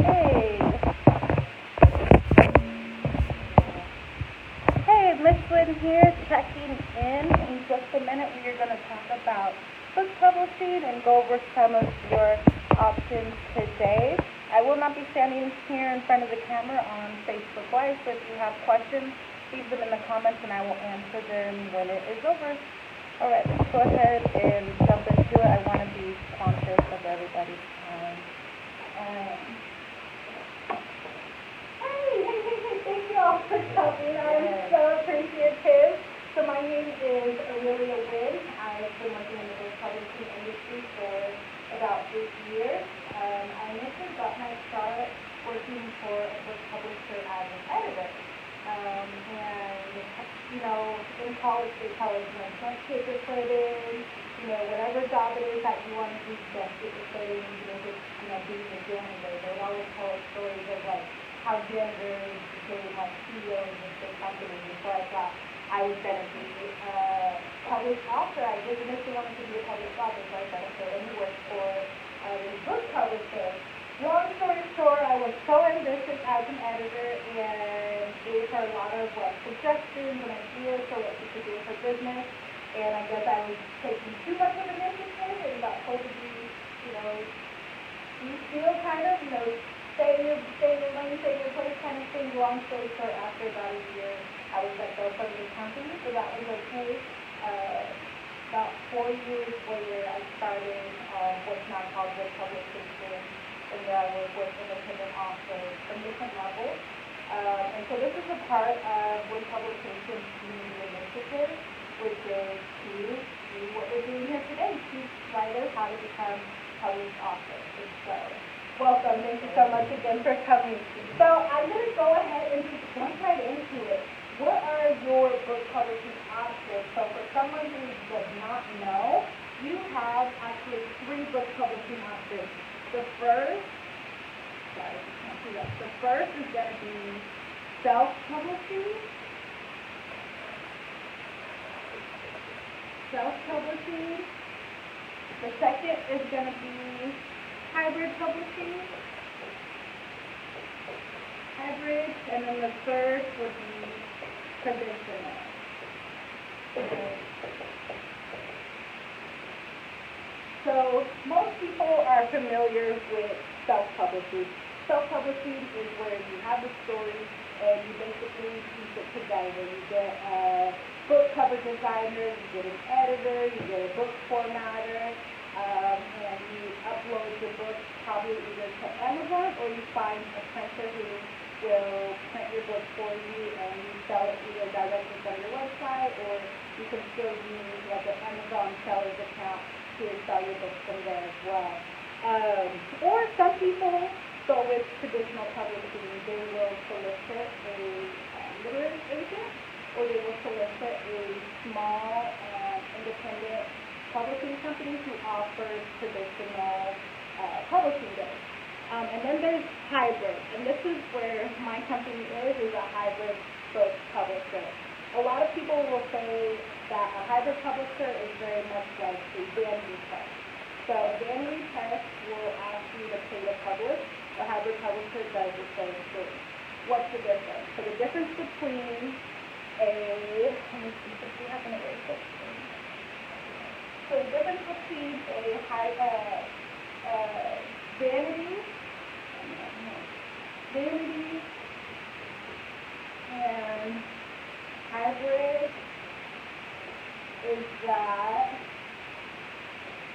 Hey. Hey, Miss Lynn here, checking in. In just a minute, we are going to talk about book publishing and go over some of your options today. I will not be standing here in front of the camera on Facebook Live, so if you have questions, leave them in the comments and I will answer them when it is over. All right, let's go ahead and jump into it. I want to be conscious of everybody's time. Hey, thank you all for coming. I'm so appreciative. So my name is Aurelia Wynn. I've been working in the book publishing industry for about 8 years. I initially got my start working for a book publisher as an editor. In college they tell us, don't take your foot in, whatever job it is that you want to do, don't get your foot in, being a janitor. They would always tell us stories of, how janitors became, CEOs of big companies, and so I thought I was going to be a published author. I just initially wanted to be a published author, so I started to work for this book publisher. Long story short, I was so ambitious as an editor and gave her a lot of suggestions and ideas for what she could do with her business. And I guess I was taking too much of an initiative and got told to be, be still kind of, stay in your lane, stay in your place kind of thing. Long story short, after about a year, I was let go from the company, so that was okay. About 4 years later, I started what's now called book publication. And there I work with independent authors from different levels. And so this is a part of Book Publication's community initiative, which is to do what we're doing here today, teach writers how to become published authors. And so, welcome. Thank you so much again for coming. So I'm going to go ahead and just jump right into it. What are your book publishing options? So for someone who does not know, you have actually 3 book publishing options. The first is going to be self-publishing. The second is going to be hybrid publishing. And then the third would be traditional. So most people are familiar with self-publishing. Self-publishing is where you have a story and you basically piece it together. You get a book cover designer, you get an editor, you get a book formatter, and you upload your book probably either to Amazon or you find a printer who will print your book for you and you sell it either directly from your website or you can still use an Amazon seller's account to sell your books from there as well. Or some people go with traditional publishing. They will solicit a literary agent or they will solicit a small independent publishing company who offers traditional publishing goods. And then there's hybrid, and this is where my company is a hybrid book publisher. A lot of people will say that a hybrid publisher is very much like a vanity press. So a vanity press will ask you to pay to publish. A hybrid publisher does the same thing. What's the difference? So the difference between let me see if we have an erase it. So the difference between a vanity and hybrid is that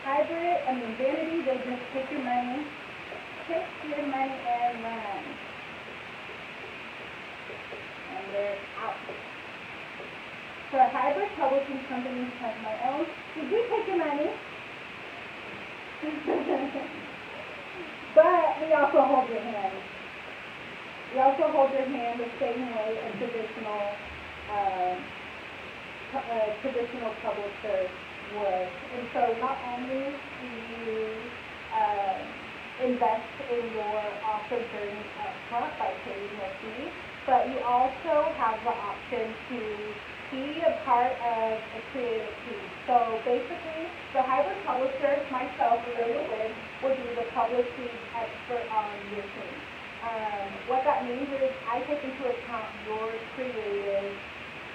vanity, they just take your money and run. And they're out. So a hybrid publishing company has my own. Did we take your money? But we also hold your hand. We also hold your hand the same way a traditional publisher would. And so not only do you invest in your author journey up front by paying your fee, but you also have the option to be a part of a creative team. So basically, the hybrid publisher, myself, Aurelia Wynn, will do the publishing expert on your team. What that means is I take into account your creative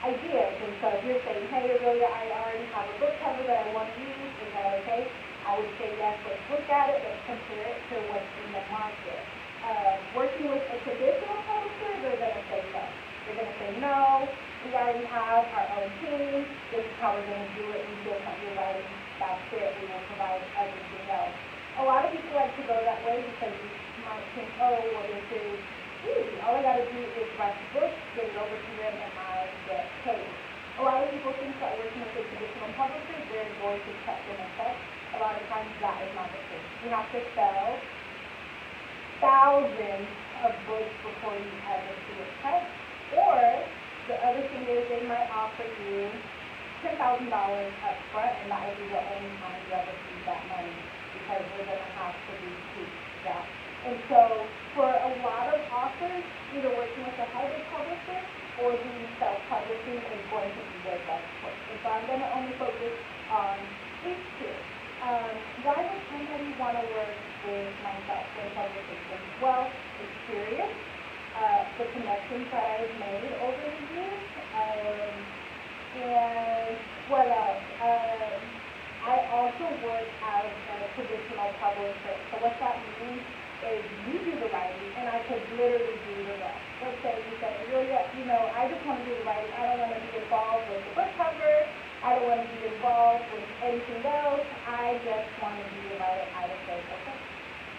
ideas. And so if you're saying, hey, Aurelia, I already have a book cover that I want to use, is that okay? I would say yes, let's look at it, let's compare it to what's in the market. Working with a traditional publisher, they're going to say no. They're going to say no, we already have our own team, this is how we're going to do it, we feel comfortable writing, that's it, we will provide everything else. A lot of people like to go that way because you might think, oh, well, this is easy. All I got to do is write the book, get it over to them, and I get paid. A lot of people think that working with a traditional publisher, they're going to cut them a check. A lot of times that is not the case. You have to sell thousands of books before you ever see a check. Or the other thing is they might offer you $10,000 up front, and that will be the only time you ever see that money because we're going to have to recoup that. And so for a lot of authors, either working with a hybrid publisher or doing self-publishing is going to be their best choice. And so I'm going to only focus on these two. Why would somebody want to work with myself in publication? Well, experience, the connections that I've made over the years, and what else? I also work as a traditional publisher. So what that means is you do the writing, and I could literally do the rest. Let's say you said, Aurelia, I just want to do the writing. I don't want to be involved with the book cover. I don't want to be involved with anything else. I just want to be the writer. I would say,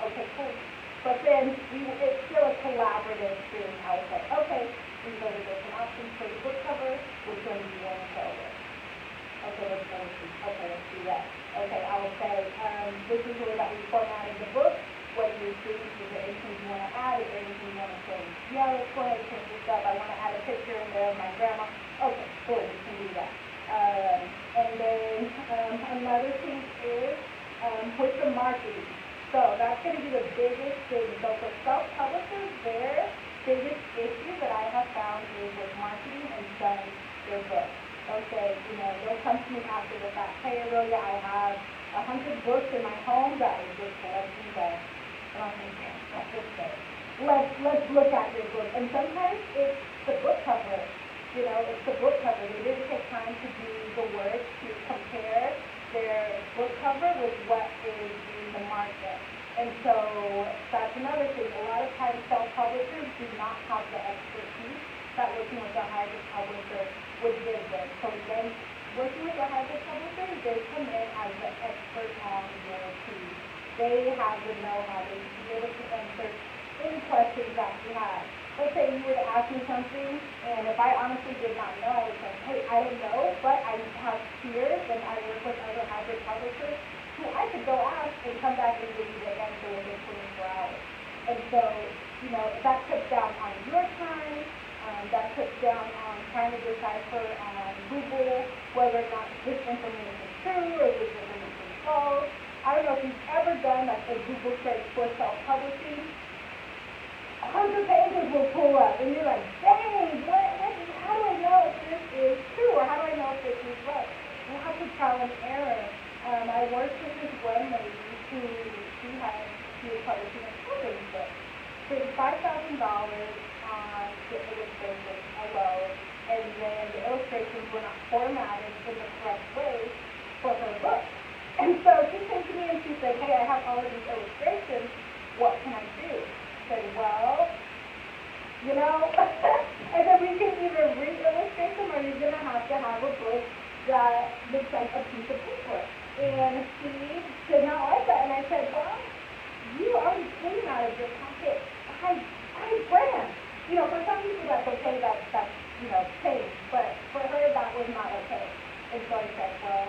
okay, cool. But then it's still a collaborative thing. I would say, okay, these are the different options for the book cover. Which one do you want to go with? Okay, let's go with these. Okay, let's do that. Okay, I will say, this is the way that we formatted the book. What do you think? Is there anything you want to add? Is there anything you want to change? Yeah, let's go ahead and change this up. I want to add a picture in there of my grandma. Okay, cool, we can do that. And then another thing is with the marketing. So that's going to be the biggest thing. So for self-publishers, their biggest issue that I have found is with marketing and selling their books. Okay, they'll come to me after the fact, hey, Aurelia, I have 100 books in my home that is just collecting dust. And I'm thinking, that's just it. Let's look at your book. And sometimes it's the book cover. It's the book cover. They didn't take time to do the work to compare their book cover with what is in the market. And so that's another thing. A lot of times self-publishers do not have the expertise that working with a hybrid publisher would give them. So again, working with a hybrid publisher, they come in as the expert on your team. They have the know-how. They be able to answer any questions that you have. Let's say you were to ask me something, and if I honestly did not know, I would say, hey, I don't know, but I have peers, and I work with other hybrid publishers, who I could go ask and come back and give you the answer within 24 hours. And so, that cuts down on your time, that cuts down on trying to decipher on Google whether or not this information is true or this information is false. I don't know if you've ever done like a Google search for self-publishing. 100 pages will pull up, and you're like, dang, how do I know if this is true, or how do I know if this is right? You have to trial and error. I worked with this one lady who she was publishing a children's book. Spent $5,000 on the illustrations alone, and then the illustrations were not formatted in the correct way for her book. And so she came to me and she said, hey, I have all of these illustrations, what can I do? I said, well, and then we can either re-illustrate them or you're going to have a book that looks like a piece of paper. And she did not like that. And I said, well, you already came out of your pocket high brand. For some people that's okay, that's paid. But for her, that was not okay. And so I said, well,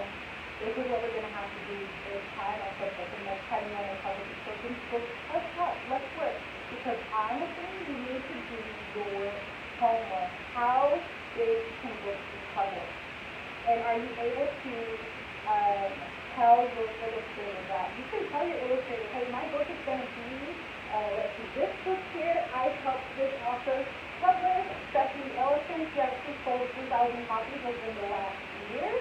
this is what we're going to have to do this time. I said, but the next time you want to publish a children's book, let's talk, let's work. Because honestly, you need to do your homework. How big can books be published? And are you able to tell your illustrator that? You can tell your illustrator, hey, my book is going to be, let's see, this book here, I helped this author publish. Stephanie Ellison, she actually sold 3,000 copies within the last year.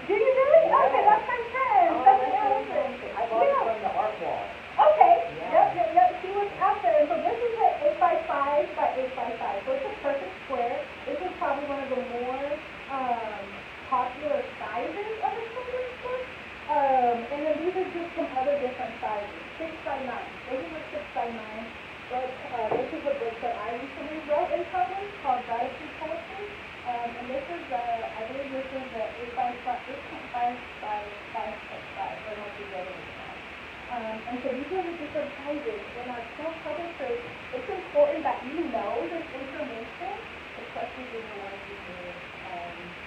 Do you really? Okay, that's my friend. Stephanie Ellison. I bought it from the art wall. then these are just some other different sizes. 6 by 9. This is a 6 by 9. But this is a book that I recently wrote in public called Gratitude Poetry. And this is, I believe this is a 8 by 5, 8.5 by 5.5. Or not the other way around. And so these are the different sizes. In our self-publishers, it's important that you know this information, especially when you're working with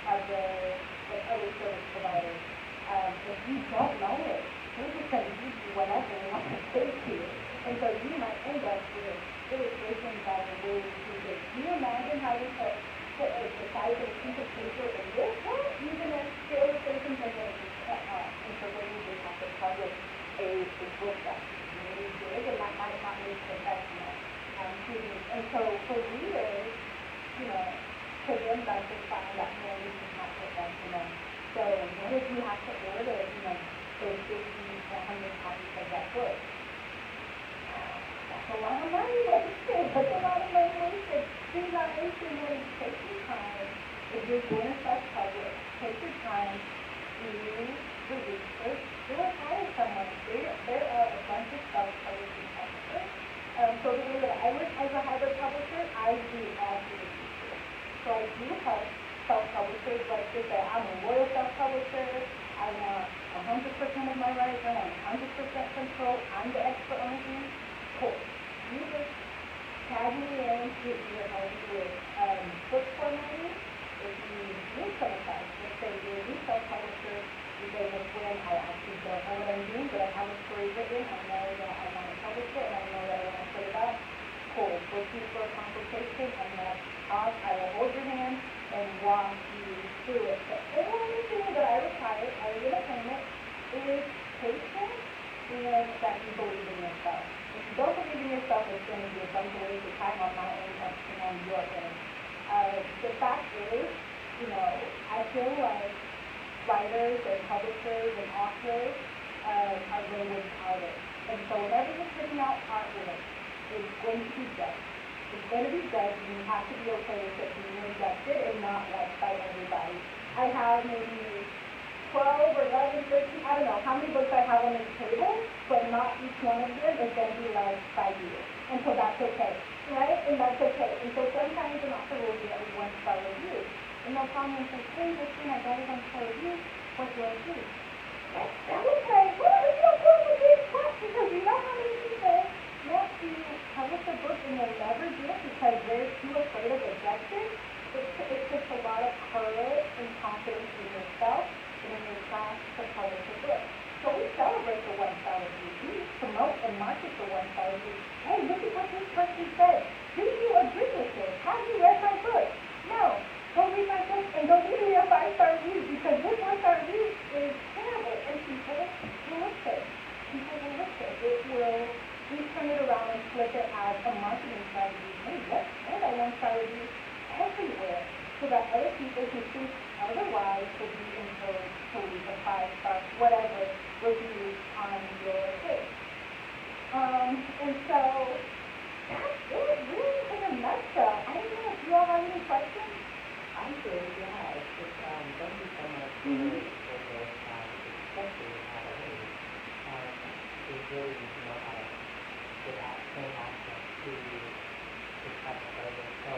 other service providers. If you don't know it, they're just going to give you whatever they want to say to you. And so you might end up with illustrations that are really too big. Can you imagine having to put the size of a piece of paper in this one? Even if the illustrations are going to be cut off. And so then you just have to publish a book that's really big, and that might not make professional students. And so for readers, you know, to them that's just fine that no, this is not professional. So what if you have to order, you know, say 50 to 100 copies of that book? That's a lot of money wasted. That's a lot of money wasted. Please not wasting money. Take your time. If you're going to self-publish, take your time to do the research. Do it, hire someone. There are a bunch of self-publishing publishers. So the way that I work as a hybrid publisher, I do all the research. So I do help self-publishers, like to say, I'm a loyal self-publisher, I want 100% of my rights, I want 100% control, I'm the expert on things. Cool. You just tag me in to your help with book formatting. If you need some advice, let's say you're a new self-publisher, you say, look, when I actually don't know what I'm doing, but I have a story written, I know that I want to publish it, and I know that I want to put it out. Cool. Book you for a consultation, I'm going to talk, I will hold your hand, and walk you through it. The only thing that I require, I will get a payment, is patience and that you believe in yourself. If you don't believe in yourself, it's going to be a bunch of waste of time on my end and on your end. The fact is, you know, I feel like writers and publishers and authors are really good artists. And so whenever you're putting out artwork, it's going to be judged. It's going to be judged, and you have to be okay with it being rejected and not liked by everybody. I have maybe 12 or 11, 13, I don't know how many books I have on this table, but not each one of them is going to be liked by you. And so that's okay, right? And that's okay. And so sometimes an author will get a 1-star review, and they'll call me and say, hey, Christine, I got a 1-star review. What do I do? I would say, well, it's no complicated question, because you know how many people want to publish a book and they'll never do it because they're too afraid of rejection. It takes a lot of courage and confidence in yourself and in your class to publish a book. So we celebrate the 1-star review. We promote and market the 1-star review. Hey, look at what this person said. Do you agree with this? Have you read my book? No. Go read my book and don't leave me a 5-star review, because this 1-star review is terrible and people will look at it. People will look at it. It will. We turn it around and flip it as a marketing strategy. Hey, let's send that 1-star review everywhere so that other people who think otherwise will be encouraged to leave a 5-star, whatever, review on your page. And so that's it, really, in a nutshell. I don't know if you all have any questions. I'm sure, yeah. It's just, thank you so much for this, especially nowadays. It's really need to know how to get access to this type of service. So,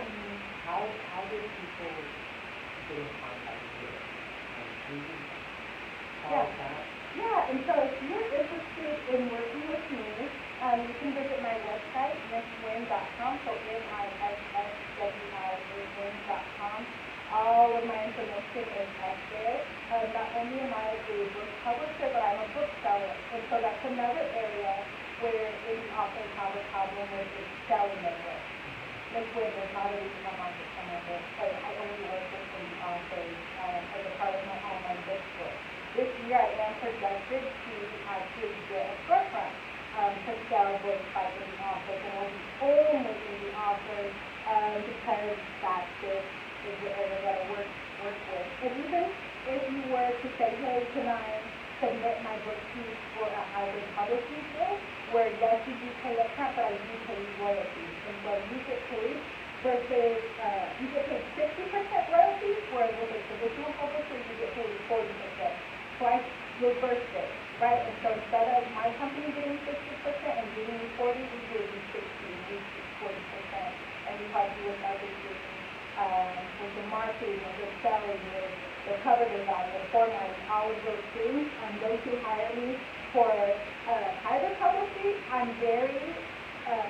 how do people get in contact with you? Do you call that? Yeah, and so if you're interested in working with me, you can visit my website, misswin.com, so MISSWIN.com. All of my information is up there. Not only am I a book publisher, but I'm a bookseller, and so that's another area where any authors have a problem with is selling their book. Miss Win is not a regional market for my book, but I only work with the authors as a part of my online bookstore. This year I am projected to actually get a storefront to sell books by indie authors, and I'll be only indie authors because that's it. Is the area that I work with. And even if you were to say, hey, can I submit my book to you for a hybrid publishing deal, where yes, you do pay upfront, but I do pay royalties. And so you get paid versus, you get paid 60% royalties, whereas with a traditional publisher, you get paid 40%. So I reversed it. right? And so instead of my company getting 50% and giving you 40, we give you 60, we give you 40%, and we help you with everything, with the marketing, with the selling, with the cover design, the formatting, all of those things. Those who hire me for either publishing, I'm very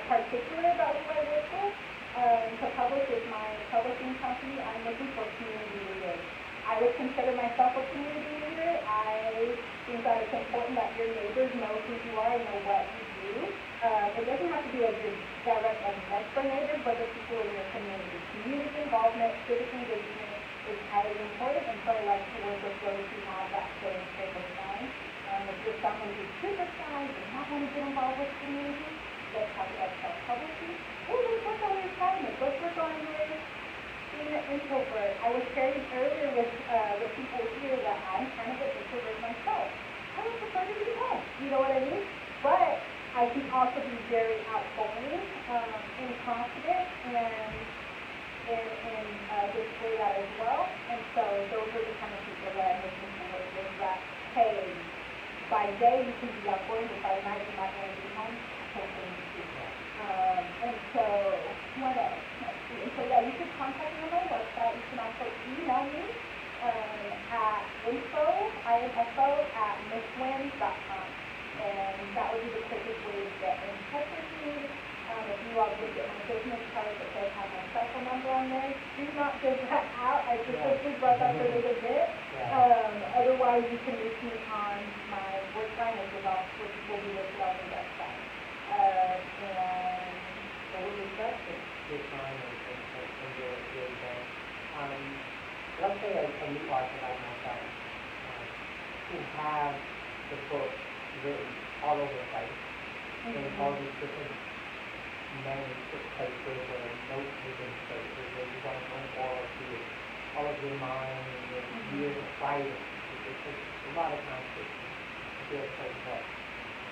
particular about who I work with. To publish is my publishing company. I'm looking for community leaders. I would consider myself a community leader. I think that it's important that your neighbors know who you are and know what you do. It doesn't have to be a direct and next door neighbor, but the people in your community. Community involvement, civic engagement is highly important, and so I like to work with those who have that same purpose line. If you're someone who's super shy, does not want to get involved with community, let's talk about self-publishing. Oh, let's work on your kindness. Let's work on your being an introvert. I was sharing earlier with people here that I'm kind of an introvert myself. I would prefer to be home. You know what I mean? But I can also be very outgoing and confident and display that as well. And so those are the kind of people that I'm looking for with that, hey, by day you can be outgoing, but by night you might want to be home. And so, what else? Let's see. And so, yeah, you can contact me on my website. You can also email me at info@misswins.com. And that would be the quickest way to get in touch with me. If you want to get my business card that does have my cell phone number on there, do not give that out. I specifically brought that for this event. Otherwise, you can reach me on my work line, which will be listed on the website. And so with respect to your time and your event, let's say a new author like myself who have the book written all over the place in all these different manuscript places or note-taking places where you want to learn all of your mind and your years of writing. It takes a lot of time to build certain books.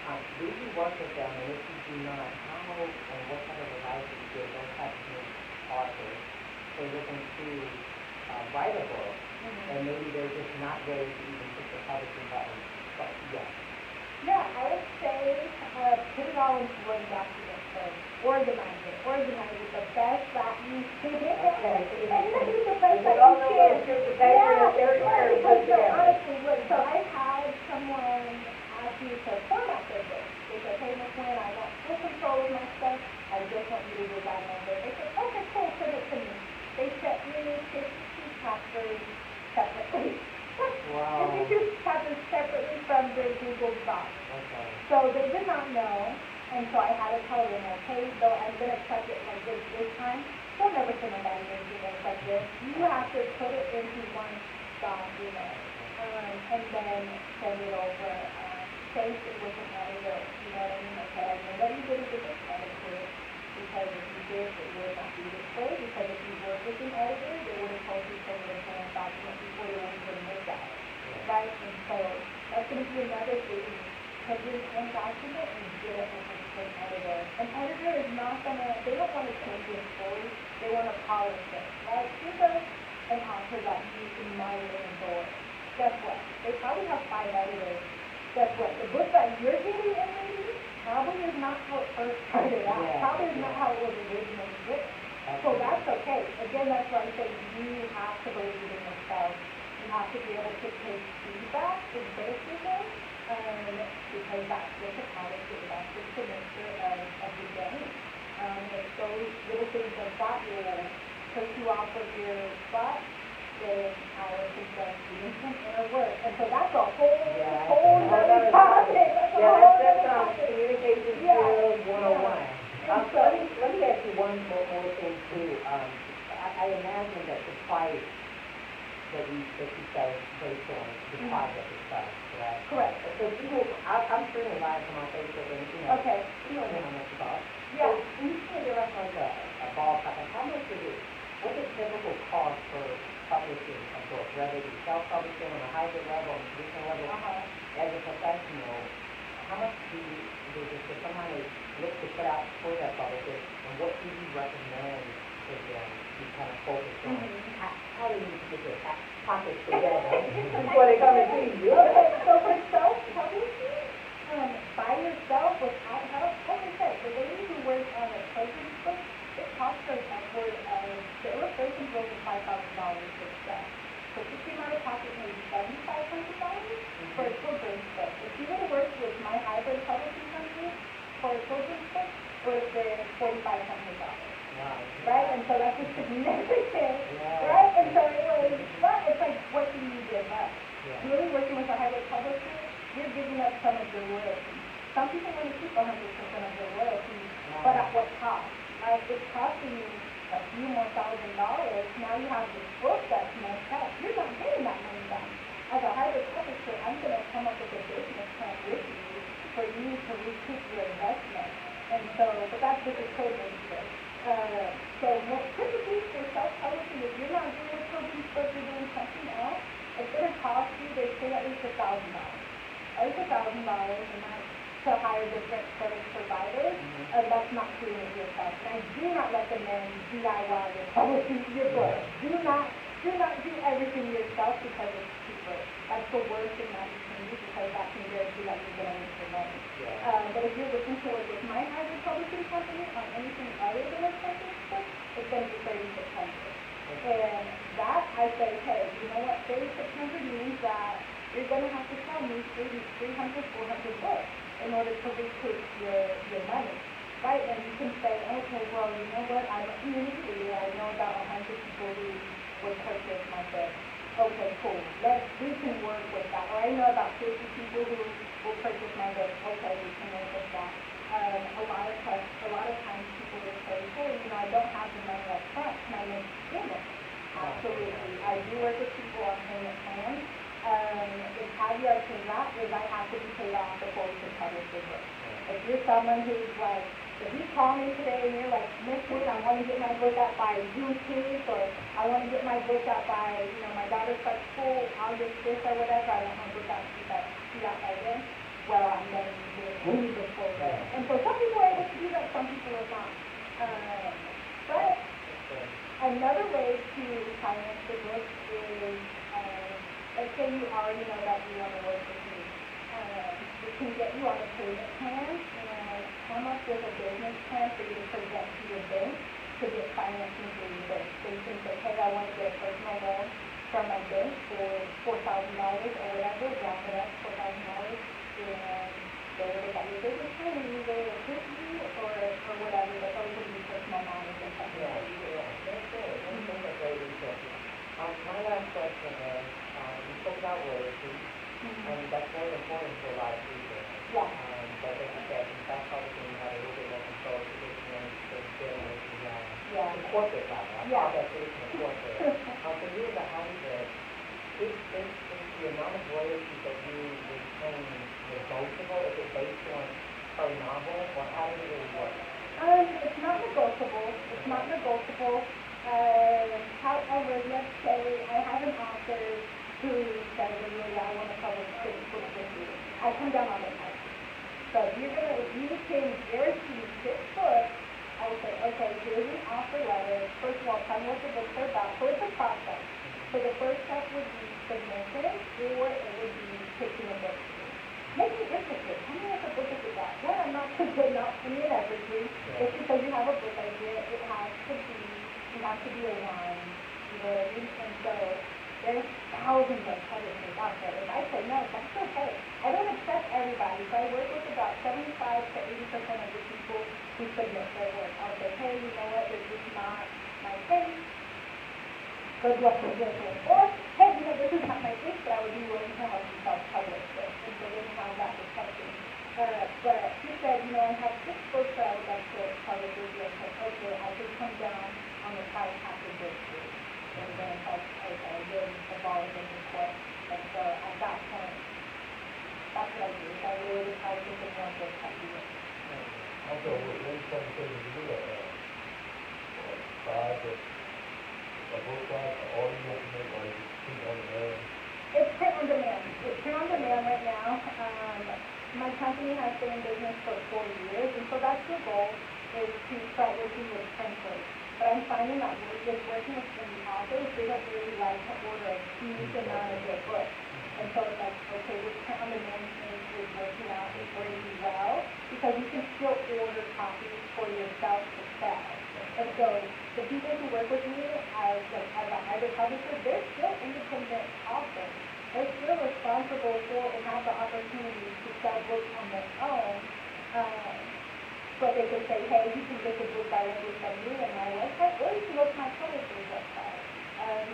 Do you work with them, and if you do not, how and what kind of advice do you give those types of new authors who are looking to write a book, and maybe they're just not ready to even push the publishing button yet? Yeah, I would say put it all into one document first. Organize it the best that you can. Okay. And you do the best that you can. So honestly, so I had someone ask me to format their book. They said, hey, Miss Wynn, I want full control of my stuff. I just want you to design my book. They said, okay, cool, send it to me. They sent me 52 chapters separately. Wow. 52 chapters separately from their Google Docs. Okay. So they did not know, and so I had to tell them, okay, though I'm going to check it like this time, don't never send anybody anything else like this. You have to put it into one document, and then send it over. Save it with an editor, you know what I mean? Okay, I know that you didn't get this editor, because if you did, it would not be this way, because if you worked with an editor, they would have told you to send it into one document before you even looked at it, right? And so that's going to be another thing. Put it in one document and get it over to an editor. An editor is not going to, they don't want to change your story, they want to polish it, right? Here's an author that you can admire and adore. Guess what? They probably have 5 editors. Guess what? The book that you're getting in reading probably is not how it first started out. Probably is not how it was originally written. So that's okay. Again, that's why I say you have to believe in yourself. You have to be able to take feedback and criticism, because that's just a part of it. That's just the nature of the game. If those little things like that will push you off of your spot, then I would suggest doing some inner work. And so that's a whole other topic. That's communication skills 101. Let me ask you one more thing too. I imagine that the price that you say based on the project itself, correct? Correct. So people, I'm sure a lot on my Facebook, and you know, you don't know how much it costs. Yeah. So when you say you're like a ballpark, how much is it? What's the typical cost for publishing a book, whether it's self-publishing on a hybrid level, on a traditional level, as a professional? How much does somebody look to put out for their publisher, and what do you recommend for them to kind of focus on? How do you get their pockets together before they come and see you? Okay, so for self publishing, by yourself without help, like I said, the lady who works on a children's book, it costs her upward of, the illustrations were over $5,000 for stuff. So she came out of pocket maybe $7,500 for a children's book. If she would have worked with my hybrid publishing company for a children's book, it would have been $4,500. Wow. Right? And so that's a significant, right? And so it was, but it's like, what do you give up? Yeah. Really working with a hybrid publisher, you're giving up some of your royalties. Some people want to keep 100% of their royalties, but at what cost? Right? It's costing you a few more $1,000s. Now you have this book that's messed up. You're not getting that money back. As a hybrid publisher, I'm going to come up with a business plan with you for you to recoup your investment. And so, but that's what the code is for. So typically for self-publishing, if you're not doing a children's book, you're doing something else, it's going to cost you, they say, at least $1,000. At least $1,000, and that's to hire different service providers. That's not doing it yourself. And I do not recommend DIY your publishing your book. Do not do everything yourself because it's cheaper. That's the worst thing that you can do because that can guarantee that you're going to make your money. But if you're looking to work with my hybrid publishing company on anything other than a children's book, it's going to be $3,600. And that, I say, hey, you know what, $3,600 means that you're going to have to sell me 300, 400 books in order to recoup your money, right? And you can say, okay, well, you know what, I'm a community leader. I know about 100 people who would purchase my book. Okay, cool. We can work with that. Or I know about 50 people who will purchase my book. Okay, we can work with that. A lot of times people will say, hey, you know, I don't have the money up front. Can I make payment? Absolutely. I do work with people on payment plans. The caveat to that is I have to be paid off before we can publish the book. If you're someone who's like, if you call me today and you're like, Miss Wood, I want to get my book out by June 6th, or I want to get my book out by, you know, my daughter starts school August 5th or whatever, I want my book out by then, well, I'm going to do it way before then. And so some people are able to do that, some people are not. But another way to finance the book is, let's say you already know that you want to work with me. We can get you on a payment plan and come up with a business plan for you to present to your bank to get financing through your bank. So you can say, hey, I want to get a personal loan from my bank for $4,000 or whatever, round it up, $4,000, and they will look at your business plan and either approve you or whatever, but those would be personal loans and something that you do. That's good. That's very interesting. My last question is, you spoke about royalties, and that's very important to a lot of people. Yeah. But as you said, in fact, publishing, you have a little bit more control to get the corporate side. I call that traditional corporate. For you as a hybrid, is the amount of royalties that you retain negotiable? Is it based on per novel, or how does it really work? It's not negotiable. It's not negotiable. However, let's say I have an author who says, I want to publish 6 books with you. I come down on the price. So if you can guarantee 6 books, I will say, okay, here's an offer letter. First of all, tell me what the books are about. So it's a process. So the first step would be submission, or it would be picking a book. Make me interested. Tell me what the book is about. Well, I'm not putting out any and everything. Just because you have a book idea, you have to be aligned. You know what I mean? And so there's thousands of publishers out there. If I say no, that's okay. I don't accept everybody. So I work with about 75 to 80% of the people who submit their work. I'll say, hey, you know what, this is not my thing. Good luck with this one. Or, hey, you know, this is not my thing, but I would be willing to help you self-publish this. And so then have that discussion. But he said, you know, I have 6 books that I would like to publish with you. I said, okay, I could come down on the price after this week. And then it's like, okay, then the ball is in his court. And so at that point, that's what I do. I really decide to pick one book that you get. Also, when something you do that, size of a book size, all you have to make, or is it print on demand? It's print on demand. It's print on demand right now. My company has been in business for 4 years, and so that's the goal, is to start working with printers. But I'm finding that with working with indie authors, they don't really like to order a huge amount of their books. And so it's like, okay, this print on demand thing is working out pretty well, because you can still order copies for yourself to sell. And so the people who work with me as a hybrid publisher, they're still independent authors. They're still responsible for and have the opportunity to sell books on their own. But they can say, hey, you can get the book directly from me on my website, or you can go to my publisher's website.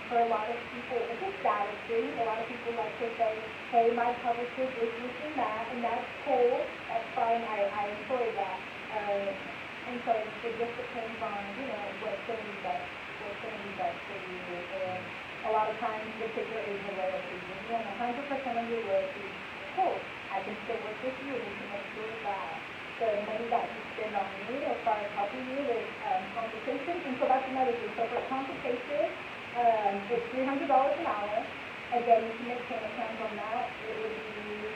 For a lot of people, it's a status thing. A lot of people like to say, hey, my publisher did this and that, and that's cool. That's fine. I enjoy that. And so it just depends on, what's going to be best. What's going to be best for you. And a lot of times the figure is the royalty. You want 100% of your royalty. Cool. I can still work with you, and you can make sure that the money that you spend on me as far as helping you with consultation. And so that's another thing. So for consultation, it's $300 an hour. Again, you can make payment plans on that. It would be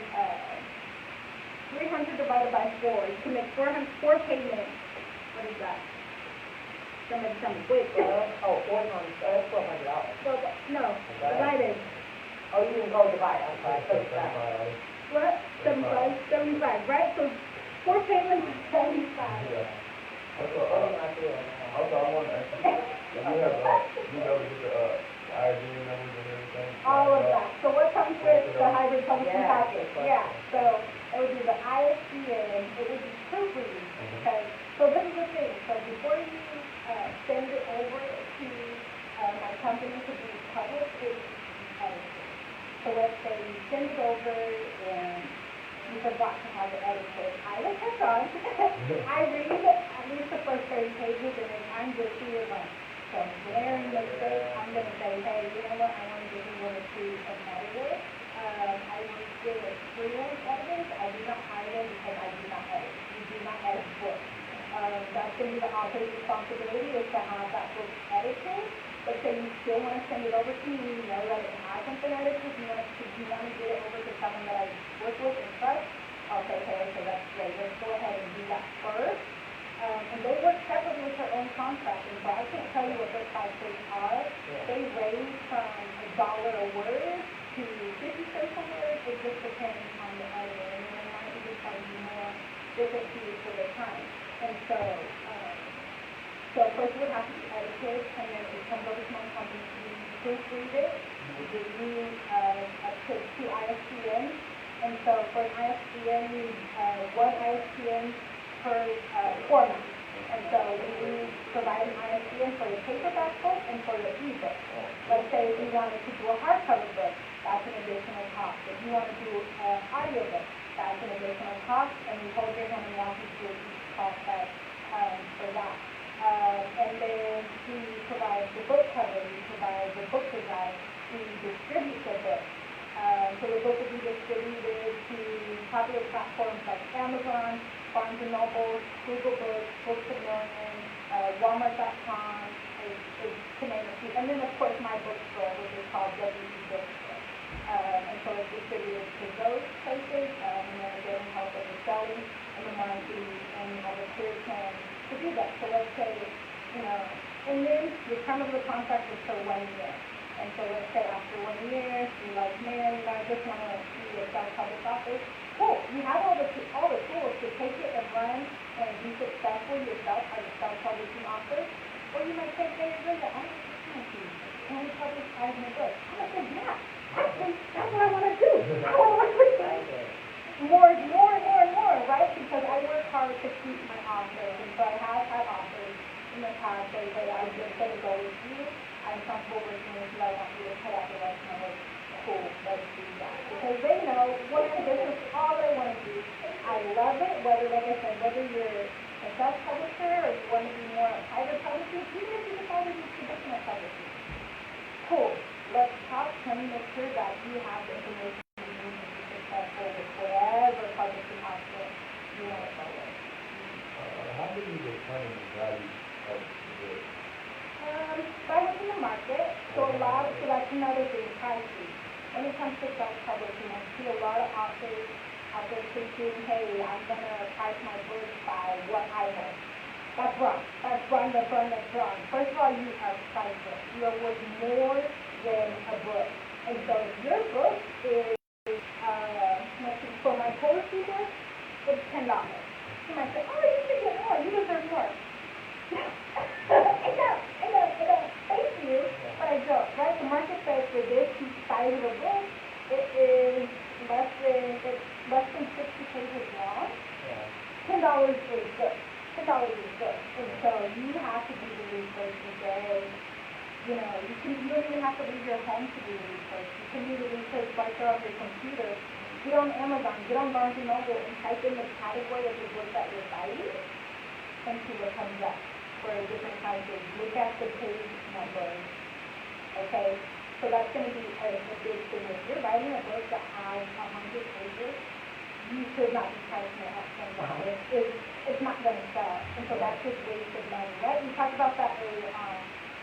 300 divided by 4. You can make 4 payments. What is that? Somebody tell me. Wait. $400. So, no, divided. Oh, you can go divide. I'm sorry. 75. What? 75, right? So 4 payments is 75. Yeah. Also, What am I doing? I want to ask you, you have, you know, the ID numbers and everything? All of that. So what comes with the hybrid publishing Yeah, package? good question. Yeah, so it would be the ISBN, it would be proofreading, because, so this is the thing, so before you send it over to my company to be published, it would be edited. So let's say you send it over and you forgot to have it edited. I will check on. I read at least the first 30 pages, and then I'm just here like, some glaring mistakes. I'm going to say, hey, you know what, I want to give you 1 or 2 and edit it. I would give it freelance editors. I do not hire them because I do not edit. We do not edit books. That's going to be the author's responsibility, is to have that book edited. But say you still want to send it over to me, you know that it hasn't been edited, you want to get it over to someone that I work with and trust, I'll say, hey, okay, that's great, let's go ahead and do that first. And they work separately with their own contractors, but I can't tell you what their prices are. Yeah. They range from $1 a word to 50 cents a word. It just depends on the editor, and they might even tell you more different fees for their time. And so, first it would have to be edited, and then it comes over to my company to proofread it. We give you two ISBNs, and so for an ISBN, you need 1 ISBN per format. And so we provide an ISBN for the paperback book and for the ebook. Let's say we wanted to do a hardcover book, that's an additional cost. If you want to do an audiobook, that's an additional cost, and we hold your hand and walk you through each cost that for that. And then we provide the book cover, we provide the book design, we distribute the book. So the book will be distributed to popular platforms like Amazon, Barnes & Noble, Google Books, Books A Million, Walmart.com, to name a few. And then, of course, my bookstore, which is called WC Bookstore. And so it's distributed to those places, and then again, help with the selling and the marketing, and we have a clear plan to do that. So let's say, and then the term of the contract is for 1 year. And so let's say after 1 year, you're like, man, I just want to be a self-published author. Cool, you have all the tools to take it and run and be successful yourself as a self-publishing author. Or you might say, hey, Linda, I'm going to publish 5 more books. I'm going to say, yeah, that's what I want to do. I want to work with you. More, right? Because I work hard to keep my authors. And so I have had authors in the past say, hey, I'm just going to go with you. I'm comfortable working with you. I want you to put out the rest of my work. Cool, let's do that. Because they know, this is all I want to do. I love it, whether, like I said, whether you're a self-publisher or you want to be more a private publisher, even if you decide to do traditional publishing. Cool, let's talk, tell me, make sure that you have the information you need to be successful with whatever publishing option you want to follow. How do you determine the value of the book? By looking at the market, so that's another thing, pricing. When it comes to self-publishing, I see a lot of authors out there thinking, hey, I'm going to price my book by what I want. That's wrong. That's wrong. First of all, you are priceless. You are worth more than a book. And so if your book is, for my course, $10. She might say, oh, you should get more, you deserve more. I know, thank you, but I don't, right? The market says for this size of a book, it is less than 60 pages long. $10 is good. $10 is good. And so you have to do the research today. You know, you don't even have to leave your home to do the research. You can do the research right there on your computer. Get on Amazon, get on Barnes & Noble, and type in the category of the book that you're buying and see what comes up for different kinds of, look at the page numbers, okay? So that's going to be a big thing. If you're writing a book that has 100 pages, you should not be pricing it at $10. It's not going to sell, and so that's just wasted money, right? We talked about that earlier on.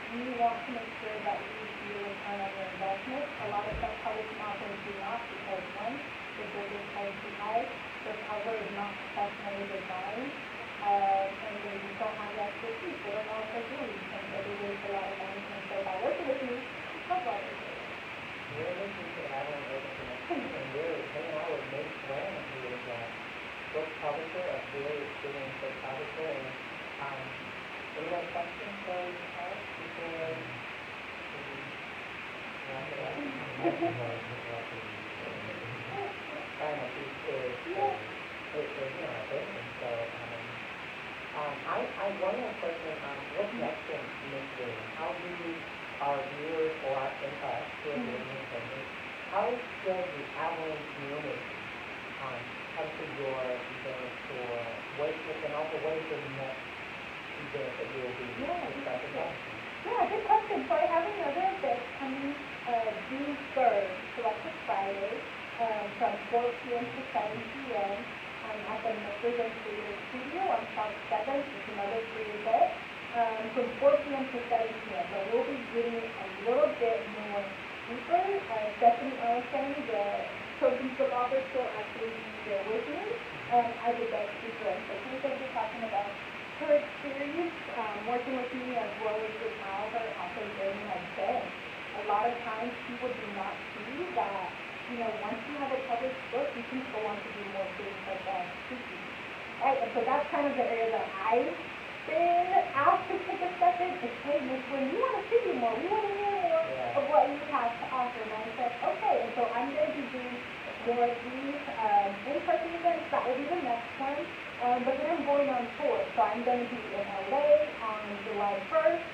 You want to make sure that you see a return on your investment. A lot of self-publishing authors do not because, one, the book is priced too high, the cover is not professionally designed, and they just don't have the expertise. They don't know what they're doing, and so they waste a lot of money. And so by working with me, that's why they do it. We're looking to add on urban connection, and we're hanging out with Nate Graham, who is a book publisher, a very experienced book publisher, and any other questions for us before we wrap it up? I one more question, what's next in Michigan? How do our viewers or us who are doing this, how does the Abilene community come to your event for and also what is the next event that you will be discussing about? Yeah, good question. So I have another event coming June 3rd, so that's a Friday, from 4 p.m. to 7 p.m. At the Makers and Creators Studio on South 7th. It's another free event from 4 p.m. to 7 p.m. But we'll be getting a little bit more deeper. Stephanie Ellison, the children's book author, still actually be there with me as a guest speaker. And so she's going to be talking about her experience working with me as well as with how her author journey has been. A lot of times people do not see that, you know, once you have a published book, you can go on to do more things like speaking. Right? And so that's kind of the area that I've been asked to take a step in. Is, hey, Miss Wynn, we want to see you more. We want to hear more of what you have to offer. And I said, okay. And so I'm going to be doing more of these in-person events. That will be the next one. But then I'm going on tour. So I'm going to be in LA on July 1st.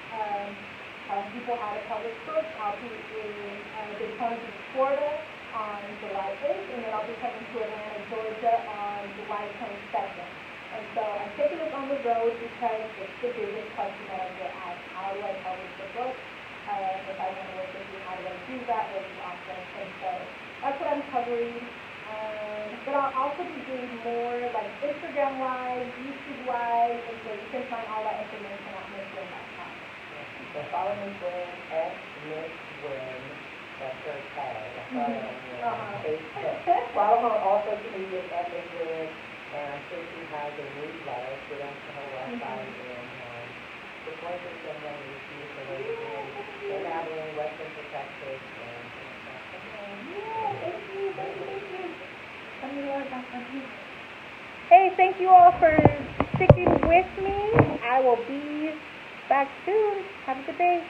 Telling people how to publish books. I'll be in Daytona Beach, Florida on July 8th, and then I'll be coming to Atlanta, Georgia on July 22nd. And so I'm taking this on the road because it's the biggest question that I get asked. How do I publish the book? If I want to work with you, how do I do that? What is the process? And so that's what I'm covering. But I'll also be doing more like Instagram Live, YouTube Live, and so you can find all that information at MissWynn.com. So follow Miss Wynn at Miss Wynn. That's her tag. That's all on Facebook. Follow her on all social media at Miss Wynn, and I'm sure she has a newsletter. Get onto her website and just wanted to send them this beautiful lady in Abilene, West Central Texas. Hey, thank you all for sticking with me. I will be back soon. Have a good day.